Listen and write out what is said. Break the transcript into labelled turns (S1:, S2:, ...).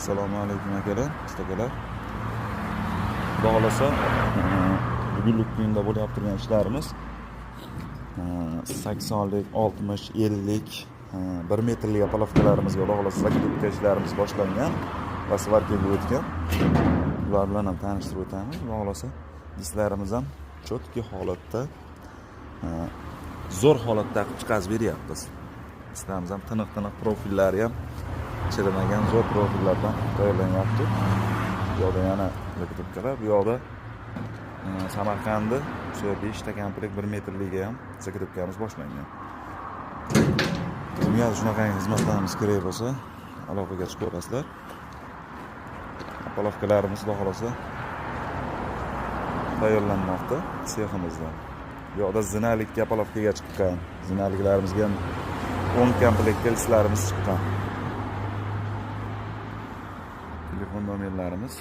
S1: Assalomu alaykum akalar, ustakalar. Xudo xolasa, bugungi kunda bo'layotib turgan ishlarimiz 80lik, 60, 50lik 1 metrlik apolovkalarimizga xudo xolasa zakritka ishlarimiz boshlangan va svarkaga o'tgan. Ular bilan ham tanishtirib o'tamiz. Xudo xolasa, dislarimiz ham chotki holatda, zo'r holatda chiqazib beryapmiz. Dislarimiz ham tiniq profillari ham chirimagan zo'r profillardan tayyorlanyapti. Bu yoqda yana zakripkalar, bu yoqda Samarqandda o'sha 5 ta komplet 1 metrliga ham zakripkamiz boshlangan. Kimga shunaqangi xizmatlarimiz kerak bo'lsa, aloqaga chiqib olasizlar. Apolovkalarimiz xudo xolasa tayyorlanmoqda seximizda. Bu yoqda zinalikka apolovkaga chiqqan. Zinaliklarimizga 10 komplet kelishlarimiz chiqqan. Telefon nomerlarimiz